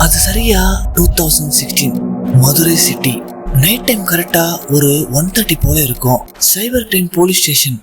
அது சரியா 2016 Madurai city. Night time கரெக்டா ஒரு 1:30 போல இருக்கும். Cyber crime police station.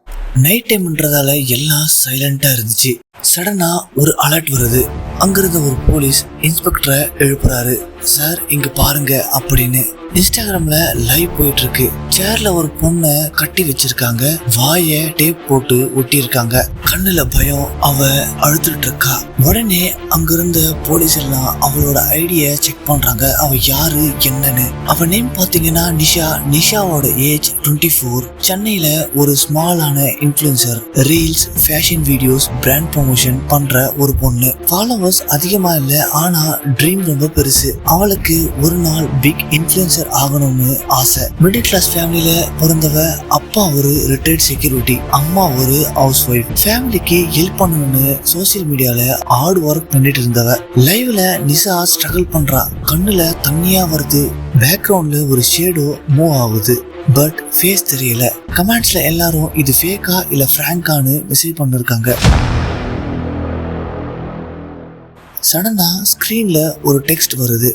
Night டைம்ன்றதால எல்லாம் சைலண்டா இருந்துச்சு. சடனா ஒரு அலர்ட் வருது. அங்கிருந்த ஒரு போலீஸ் இன்ஸ்பெக்டரை எழுப்புறாரு. சார் இங்க பாருங்க அப்படின்னு. இன்ஸ்டாகிராம்ல லைவ் போயிட்டு இருக்கு. சேர்ல ஒரு பொண்ணை கட்டி வச்சிருக்காங்க. வாய டேப் போட்டு ஒட்டி இருக்காங்க. கண்ணுல பயம். அவ அழுதுட்டு இருக்கா. உடனே அங்கிருந்த போலீஸ் எல்லாம் அவளோட ஐடிய செக் பண்றாங்க. அவ யாரு என்னன்னு. அவ நேம் பாத்தீங்கன்னா நிஷா. நிஷாவோட ஏஜ் 24. சென்னையில ஒரு ஸ்மாலான influencer. Reels, fashion videos, brand promotion பண்ற ஒரு பொண்ணு. ஃபாலோவர்ஸ் அதிகமா இல்ல, ஆனா ட்ரீம் ரொம்ப பெருசு. அவளுக்கு ஒரு நாள் பிக் இன்ஃப்ளூயன்சர் ஆகணும்னு ஆசை. மிடில் கிளாஸ் ஃபேமிலியில பிறந்தவ. அப்பா ஒரு ரிட்டையர்ட் செக்யூரிட்டி, அம்மா ஒரு ஹவுஸ் ஒய்ஃப். ஃபேமிலிக்கு ஹெல்ப் பண்ணணும்னு சோசியல் மீடியால ஹார்ட் ஒர்க் பண்ணிட்டு இருந்தவ. லைவ்ல நிஷா ஸ்ட்ரகிள் பண்றா. கண்ணுல தண்ணியா வருது. பேக்ரவுண்ட்ல ஒரு ஷேடோ மூவ் ஆகுது. பட் ஃபேஸ் தெரியல. கமெண்ட்ஸ்ல எல்லாரும் இது ஃபேக்கா இல்ல பிராங்கான்னு மெசேஜ் பண்ணிருக்காங்க. சடனா ஸ்கிரீன்ல ஒரு டெக்ஸ்ட் வருது.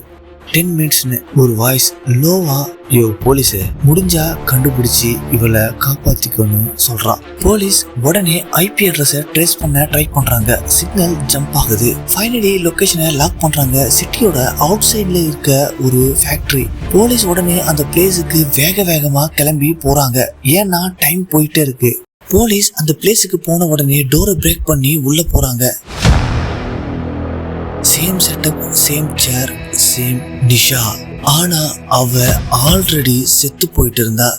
10 மினிட்ஸ்னு ஒரு வாய்ஸ் லோவா. யோ போலீஸ், முடிஞ்சா கண்டுபிடிச்சி இவளை காப்பாத்திக்கணும் சொல்றான். போலீஸ் உடனே ஐபி அட்ரஸை ட்ரேஸ் பண்ண ட்ரை பண்றாங்க. சிக்னல் ஜம்ப் ஆகுது. ஃபைனலி லொகேஷனை லாக் பண்றாங்க. சிட்டியோட அவுட் சைட்ல இருக்க ஒரு ஃபேக்டரி. போலீஸ் உடனே அந்த பிளேஸுக்கு வேகமா கிளம்பி போறாங்க. ஏன்னா டைம் போயிட்டே இருக்கு. போலீஸ் அந்த பிளேஸுக்கு போன உடனே டோரை பிரேக் பண்ணி உள்ள போறாங்க. சேம் செட்டப், சேம் சேர், சேம் நிஷா. ஆனா அவ ஆல்ரெடி செத்து போயிட்டு இருந்தா.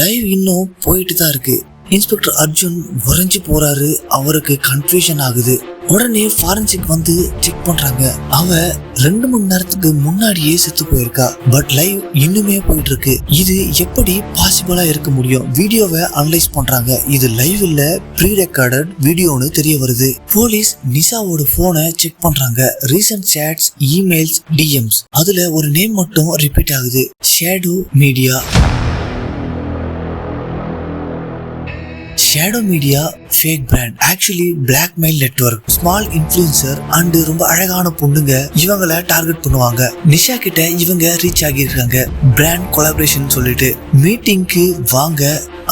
லைவ் இன்னும் போயிட்டு தான் இருக்கு. இன்ஸ்பெக்டர் அர்ஜுன் உறைஞ்சு போறாரு. அவருக்கு கன்ஃபியூஷன் ஆகுது. உடனே ஃபாரன்சிக் வந்து செக் பண்றாங்க. அவ 2 மணி நேரத்துக்கு முன்னாடியே செத்து போயிருக்கா. பட் லைவ் இன்னுமே போயிட்டு இருக்கு. இது எப்படி பாசிபிளா இருக்க முடியும்? வீடியோவை அனலைஸ் பண்றாங்க. இது லைவ் இல்ல, ப்ரீ ரெக்கார்டட் வீடியோன்னு தெரிய வருது. போலீஸ் நிஷாவோட போனை செக் பண்றாங்க. Recent shades, emails, DMs. அதுல ஒரு நேம் மட்டும் ரிப்பீட் ஆகுது. Shadow media. Shadow media fake brand. Actually blackmail network. Small influencer and ரொம்ப அழகான பொண்ணுங்க இவங்களை டார்கெட் பண்ணுவாங்க. நிஷா கிட்ட இவங்க ரீச் ஆகியிருக்காங்க. பிராண்ட் கொலாபரேஷன் சொல்லிட்டு மீட்டிங்க்கு வாங்க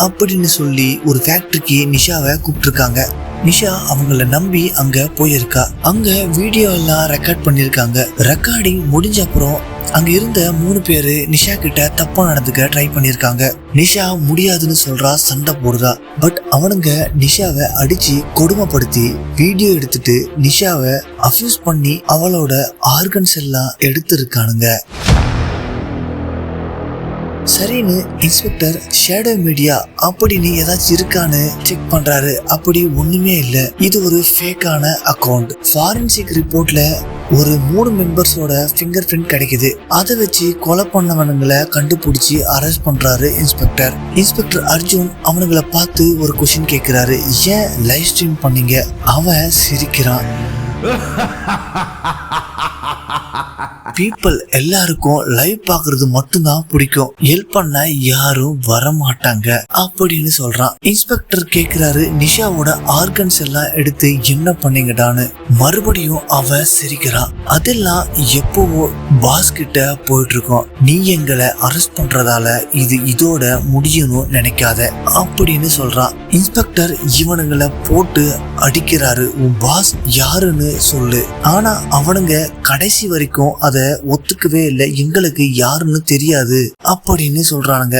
அப்படின்னு சொல்லி ஒரு ஃபேக்டரிக்கு நிஷாவை கூப்பிட்டுருக்காங்க. நிஷா அவங்கள நம்பி அங்க போயிருக்கா. அங்க வீடியோ எல்லாம் ரெக்கார்ட் பண்ணிருக்காங்க. ரெக்கார்டிங் முடிஞ்ச அப்புறம் அங்க இருந்த 3 பேரு நிஷா கிட்ட தப்பா நடந்துக்க ட்ரை பண்ணிருக்காங்க. நிஷா முடியாதுன்னு சொல்றா, சண்டை போடுறா. பட் அவனுங்க நிஷாவை அடிச்சு கொடுமைப்படுத்தி வீடியோ எடுத்துட்டு நிஷாவை அஃபியூஸ் பண்ணி அவளோட ஆர்கன்ஸ் எல்லாம் எடுத்திருக்கானுங்க. சரின்னு இன்ஸ்பெக்டர் ஷேடோ மீடியா அப்படின்னு ஏதாச்சும் இருக்கான்னு செக் பண்றாரு. அப்படி ஒண்ணுமே இல்ல. இது ஒரு ஃபேக்கான அக்கவுண்ட். ஃபாரன்சிக் ரிப்போர்ட்ல ஒரு 3 மெம்பர்ஸோட ஃபிங்கர் பிரிண்ட் கிடைக்குது. அதை வச்சு கொலை பண்ணவனுங்களை கண்டுபிடிச்சி அரெஸ்ட் பண்றாரு இன்ஸ்பெக்டர். இன்ஸ்பெக்டர் அர்ஜுன் அவனுங்களை பார்த்து ஒரு கொஸ்டின் கேட்கிறாரு. ஏன் லைவ் ஸ்ட்ரீம் பண்ணீங்க? அவன் சிரிக்கிறான். பீப்பிள் எல்லாருக்கும் லைவ் பாக்குறது மட்டும்தான் பிடிக்கும். ஹெல்ப் பண்ண யாரும் வர மாட்டாங்க அப்படின்னு சொல்றான். இன்ஸ்பெக்டர் கேக்குறாரு, நிஷாவோட ஆர்கன்ஸ் எல்லாம் எடுத்து என்ன பண்ணீங்கடான்னு. மறுபடியும் அவ சிரிக்கிறான். அதெல்லாம் எப்பவோ பாஸ் கிட்ட போயிட்டு இருக்கோம். நீ எங்களை அரெஸ்ட் பண்றதால இது இதோட முடியணும் நினைக்காத அப்படின்னு சொல்றான். இன்ஸ்பெக்டர் இவனுங்களை போட்டு அடிக்கிறாரு. உன் பாஸ் யாருன்னு சொல்லு. ஆனா அவனுங்க கடைசி வரைக்கும் அத ஒத்துக்கவே இல்லை. எங்களுக்கு யாருன்னு தெரியாது அப்படின்னு சொல்றானுங்க.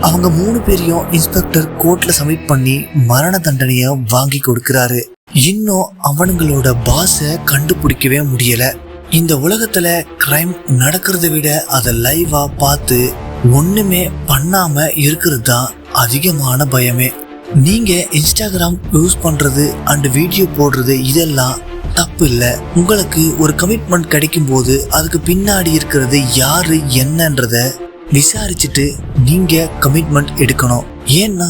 அவங்க 3 பேரையும் இன்ஸ்பெக்டர் கோர்ட்ல சப்மிட் பண்ணி மரண தண்டனைய வாங்கி கொடுக்கிறாரு. இன்னும் அவனுங்களோட பாஸ கண்டுபிடிக்கவே முடியல. இந்த உலகத்துல கிரைம் நடக்கிறத விட அதை லைவா பார்த்து ஒண்ணுமே பண்ணாம இருக்கிறது தான் அதிகமான பயமே. நீங்க இன்ஸ்டாகிராம் யூஸ் பண்றது அண்ட் வீடியோ போடுறது இதெல்லாம் தப்பு இல்ல. உங்களுக்கு ஒரு கமிட்மெண்ட் கிடைக்கும் போது அதுக்கு பின்னாடி இருக்கிறது யாரு என்னன்றத விசாரிச்சுட்டு நீங்க கமிட்மெண்ட் எடுக்கணும். ஏன்னா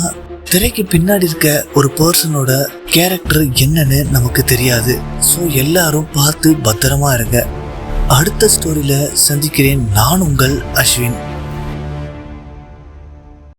திரைக்கு பின்னாடி இருக்க ஒரு பர்சனோட கேரக்டர் என்னன்னு நமக்கு தெரியாது. ஸோ எல்லாரும் பார்த்து பத்திரமா இருங்க. அடுத்த ஸ்டோரியில சந்திக்கிறேன். நான் உங்கள் அஸ்வின்.